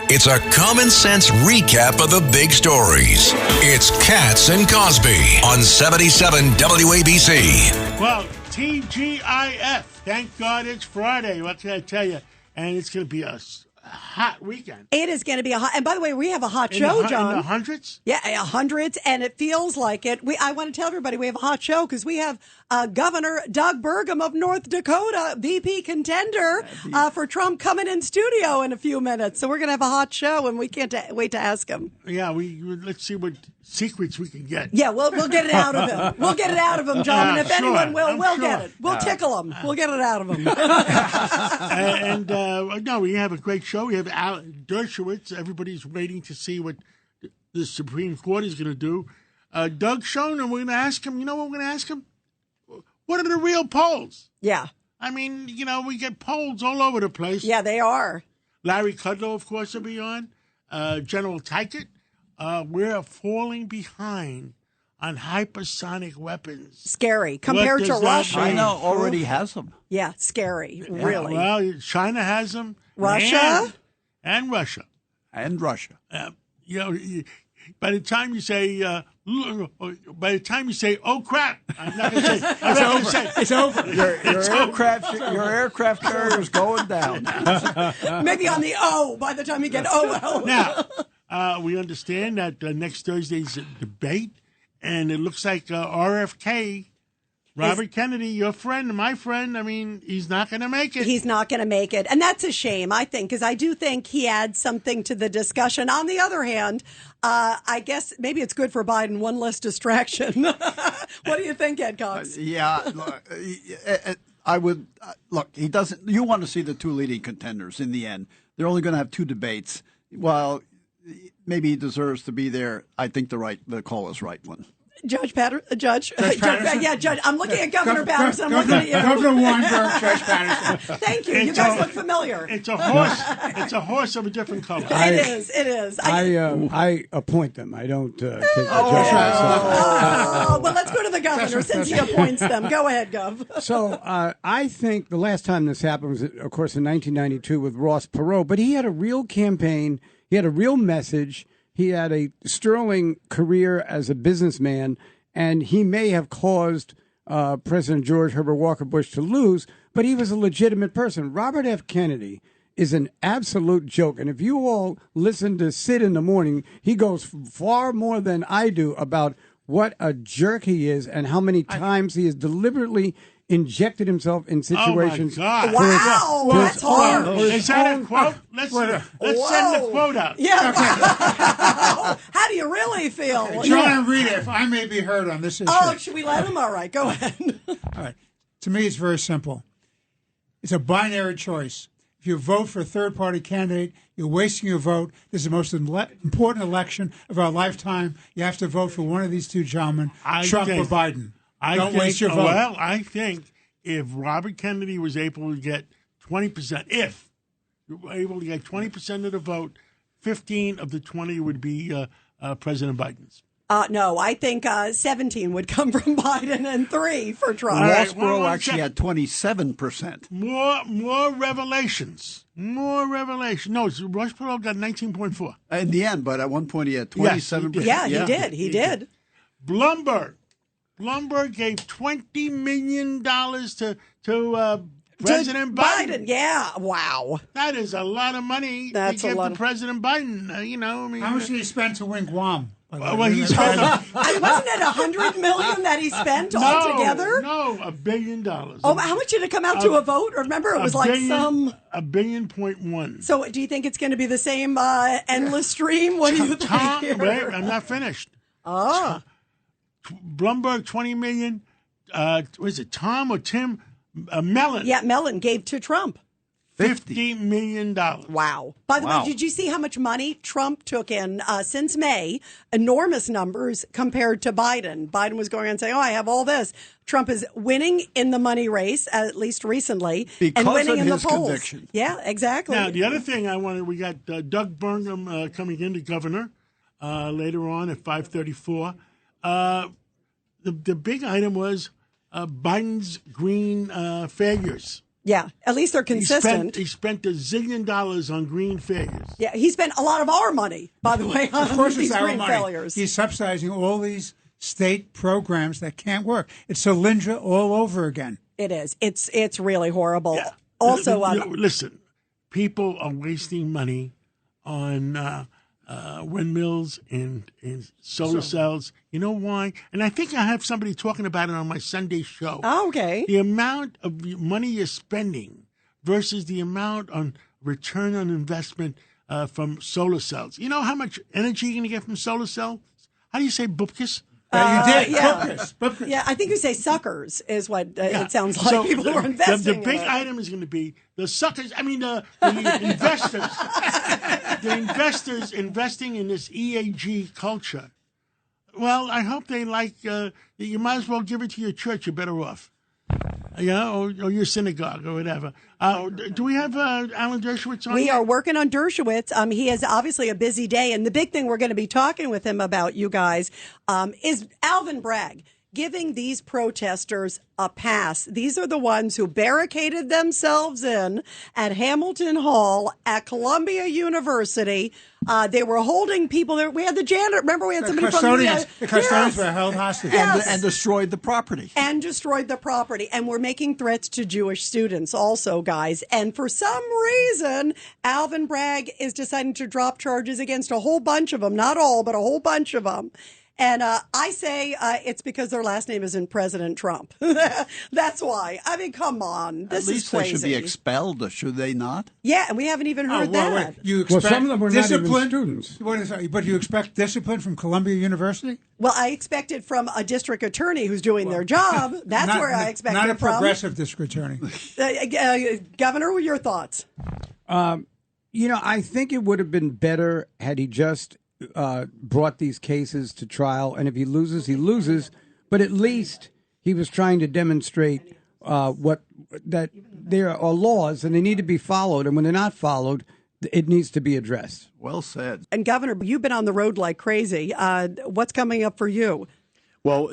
It's a common sense recap of the big stories. It's Katz and Cosby on 77 WABC. Well, TGIF. Thank God it's Friday. What can I tell you? And it's going to be a hot weekend. It is going to be a hot, and by the way, we have a hot show, John. In the hundreds? Yeah, hundreds, and it feels like it. I want to tell everybody we have a hot show because we have Governor Doug Burgum of North Dakota, VP contender for Trump, coming in studio in a few minutes. So we're going to have a hot show, and we can't wait to ask him. Yeah, let's see what secrets we can get. Yeah, we'll get it out of him. We'll get it out of him, John. And if anyone will, we'll get it. We'll tickle him. We'll get it out of him. No, we have a great show. We have Al Dershowitz. Everybody's waiting to see what the Supreme Court is going to do. Doug Schoen, and we're going to ask him, you know what we're going to ask him? What are the real polls? Yeah. I mean, we get polls all over the place. Yeah, they are. Larry Kudlow, of course, will be on. General Tykett. We're falling behind on hypersonic weapons. Scary compared to Russia. China already has them. Yeah, scary, really. Well, China has them. Russia? And Russia. And Russia. By the time you say, oh crap, I'm not going to say. It's over. Your aircraft carrier is going down. Maybe on the O by the time you get O. Now, we understand that next Thursday's debate, and it looks like RFK, Robert Kennedy, your friend, my friend, I mean, he's not going to make it. He's not going to make it. And that's a shame, I think, because I do think he adds something to the discussion. On the other hand, I guess maybe it's good for Biden, one less distraction. What do you think, Ed Cox? I would look. He doesn't. You want to see the two leading contenders in the end. They're only going to have two debates. Well, maybe he deserves to be there. I think the call is right one. Judge Patterson? Judge. Yeah, Judge. I'm looking at Governor Patterson. I'm looking at you. Governor Weinberg, Judge Patterson. Thank you. You guys look familiar. It's a horse. It's a horse of a different color. It is. I appoint them. I don't take the judgment. Well, let's go to the governor since he appoints them. Go ahead, Gov. So I think the last time this happened was, of course, in 1992 with Ross Perot. But he had a real campaign. He had a real message. He had a sterling career as a businessman, and he may have caused President George Herbert Walker Bush to lose, but he was a legitimate person. Robert F. Kennedy is an absolute joke, and if you all listen to Sid in the morning, he goes far more than I do about what a jerk he is and how many times he has deliberately injected himself in situations. Oh my God! Wow, that's hard. Is that a quote? Let's send the quote out. Yeah. How do you really feel? John and Rita, if I may be heard on this issue. Oh, should we let him? All right, go ahead. All right. To me, it's very simple. It's a binary choice. If you vote for a third-party candidate, you're wasting your vote. This is the most important election of our lifetime. You have to vote for one of these two gentlemen, Trump or Biden. Don't waste your vote. Well, I think if Robert Kennedy was able to get 20%, if you were able to get 20% of the vote, 15 of the 20 would be President Biden's. No, I think 17 would come from Biden and 3 for Trump. Ross Perot actually had 27%. More revelations. No, Ross Perot got 19.4. In the end, but at one point he had 27%. Yeah, he did. He did. Bloomberg gave $20 million to President Biden. Yeah, wow. That is a lot of money to give to President Biden. How much did he spend to win Guam? Well, he spent wasn't it $100 million that he spent altogether? No, $1 billion. Oh, how much did it come out to a vote? Remember, it was like $1.1 billion. So, do you think it's going to be the same endless stream? What do you think? Wait, I'm not finished. Oh. Bloomberg, $20 million. Was it Tom or Tim? Mellon. Yeah, Mellon gave to Trump. $50 million. Wow. By the way, did you see how much money Trump took in since May? Enormous numbers compared to Biden. Biden was going around saying, I have all this. Trump is winning in the money race, at least recently, because and winning of in his the polls. conviction. Yeah, exactly. Now, the other thing we got Doug Burgum coming in, the governor, later on at 5:34. The big item was Biden's green failures. Yeah, at least they're consistent. He spent $1 zillion on green failures. Yeah, he spent a lot of our money, by the way, on Of course, these it's our green money. failures. He's subsidizing all these state programs that can't work. It's Solyndra all over again. It is. It's really horrible. Yeah. Also, listen, people are wasting money on windmills and solar cells. You know why? And I think I have somebody talking about it on my Sunday show. Oh, okay. The amount of money you're spending versus the amount on return on investment from solar cells. You know how much energy you're going to get from solar cells? How do you say bupkis? You did. Yeah. Bupkis. Yeah, I think you say suckers is what it sounds like. So people who are investing. The big in it. item is going to be the suckers. I mean, the investors. The investors investing in this EAG culture. Well, I hope they like. You might as well give it to your church. You're better off. Yeah, or your synagogue or whatever. Do we have Alan Dershowitz on? We are working on Dershowitz. He has obviously a busy day, and the big thing we're going to be talking with him about, you guys, is Alvin Bragg giving these protesters a pass. These are the ones who barricaded themselves in at Hamilton Hall at Columbia University. They were holding people there. We had the janitor. Remember, we had somebody from the custodians were held hostage. Yes. And destroyed the property. And destroyed the property. And we're making threats to Jewish students also, guys. And for some reason, Alvin Bragg is deciding to drop charges against a whole bunch of them. Not all, but a whole bunch of them. And I say it's because their last name isn't President Trump. That's why. I mean, come on. This At least is crazy. they should be expelled, should they not? Yeah, and we haven't even heard that. You expect some of them were not even discipline? students. But you expect discipline from Columbia University? Well, I expect it from a district attorney who's doing their job. That's where I expect not it a from. progressive district attorney. Governor, what are your thoughts? I think it would have been better had he just brought these cases to trial, and if he loses, he loses. But at least he was trying to demonstrate that there are laws and they need to be followed, and when they're not followed, it needs to be addressed. Well said. And Governor, you've been on the road like crazy. What's coming up for you? Well,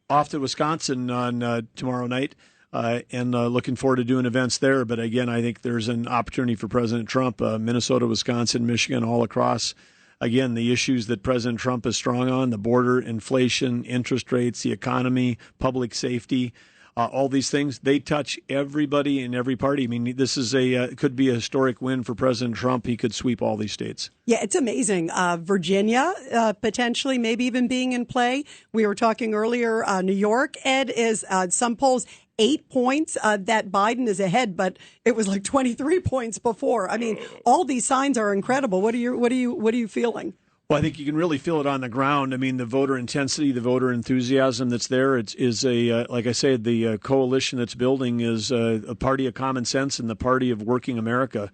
off to Wisconsin on tomorrow night. And looking forward to doing events there. But again, I think there's an opportunity for President Trump, Minnesota, Wisconsin, Michigan, all across. Again, the issues that President Trump is strong on, the border, inflation, interest rates, the economy, public safety, all these things, they touch everybody in every party. I mean, this is could be a historic win for President Trump. He could sweep all these states. Yeah, it's amazing. Virginia, potentially, maybe even being in play. We were talking earlier, New York, Ed, is some polls 8 points that Biden is ahead, but it was like 23 points before. I mean, all these signs are incredible. What are you feeling? Well, I think you can really feel it on the ground. I mean, the voter intensity, the voter enthusiasm that's there, is like I said, the coalition that's building is a party of common sense and the party of working America.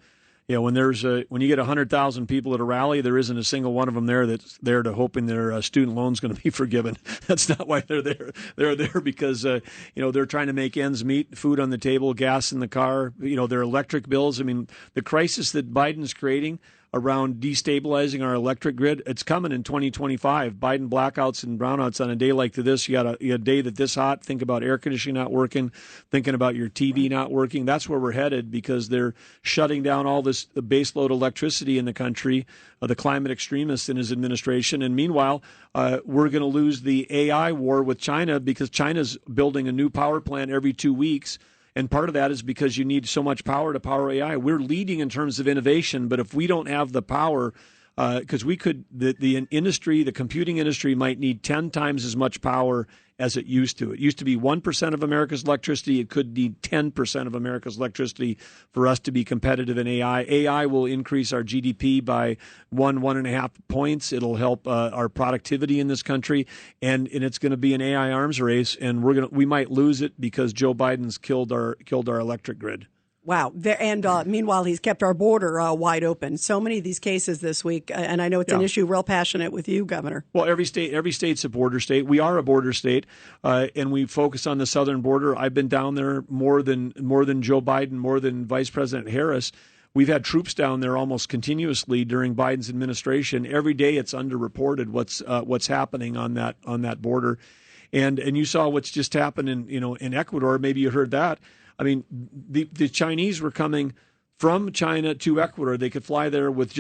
You know, when you get 100,000 people at a rally, there isn't a single one of them there that's there to hoping their student loan's going to be forgiven. That's not why they're there. They're there because they're trying to make ends meet, food on the table, gas in the car, their electric bills. I mean, the crisis that Biden's creating around destabilizing our electric grid, it's coming in 2025. Biden blackouts and brownouts on a day like this. You got a day that this hot. Think about air conditioning not working, thinking about your TV not working. That's where we're headed because they're shutting down all this baseload electricity in the country, the climate extremists in his administration. And meanwhile, we're going to lose the AI war with China because China's building a new power plant every 2 weeks. And part of that is because you need so much power to power AI. We're leading in terms of innovation, but if we don't have the power, because the industry, the computing industry might need 10 times as much power as it used to. It used to be 1% of America's electricity. It could need 10% of America's electricity for us to be competitive in AI. AI will increase our GDP by 1.5 points. It'll help our productivity in this country, and it's going to be an AI arms race. And we might lose it because Joe Biden's killed our electric grid. Wow. And meanwhile, he's kept our border wide open. So many of these cases this week. And I know it's an issue real passionate with you, Governor. Well, every state's a border state. We are a border state, and we focus on the southern border. I've been down there more than Joe Biden, more than Vice President Harris. We've had troops down there almost continuously during Biden's administration. Every day it's underreported what's happening on that border. And you saw what's just happened in Ecuador. Maybe you heard that. I mean, the Chinese were coming from China to Ecuador. They could fly there with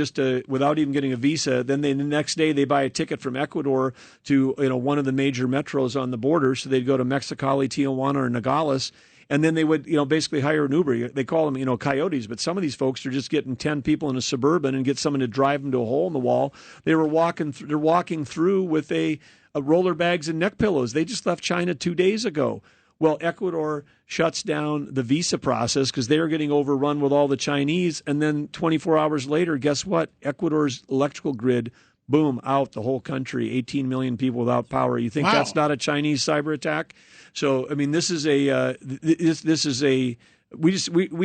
without even getting a visa. Then the next day they buy a ticket from Ecuador to one of the major metros on the border. So they'd go to Mexicali, Tijuana, or Nogales. And then they would, basically hire an Uber. They call them, coyotes. But some of these folks are just getting 10 people in a Suburban and get someone to drive them to a hole in the wall. They're walking through with a roller bags and neck pillows. They just left China 2 days ago. Well, Ecuador shuts down the visa process because they're getting overrun with all the Chinese. And then 24 hours later, guess what? Ecuador's electrical grid, boom, out the whole country. 18 million people without power. You think that's not a Chinese cyber attack? So, I mean, this is we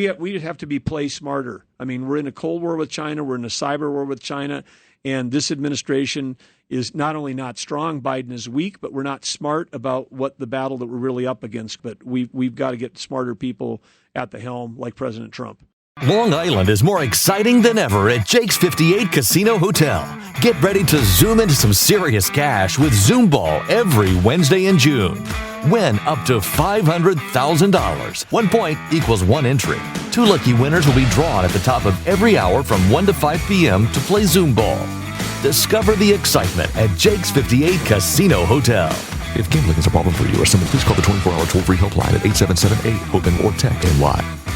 have to be play smarter. I mean, we're in a Cold War with China. We're in a cyber war with China. And this administration is not only not strong, Biden is weak, but we're not smart about what the battle that we're really up against. But we've got to get smarter people at the helm like President Trump. Long Island is more exciting than ever at Jake's 58 Casino Hotel. Get ready to zoom into some serious cash with Zoom Ball every Wednesday in June. Win up to $500,000. 1 point equals 1 entry. 2 lucky winners will be drawn at the top of every hour from 1 to 5 p.m. to play Zoom Ball. Discover the excitement at Jake's 58 Casino Hotel. If gambling is a problem for you or someone, please call the 24-hour toll-free helpline at 877-8-HOPE-NY or text NY.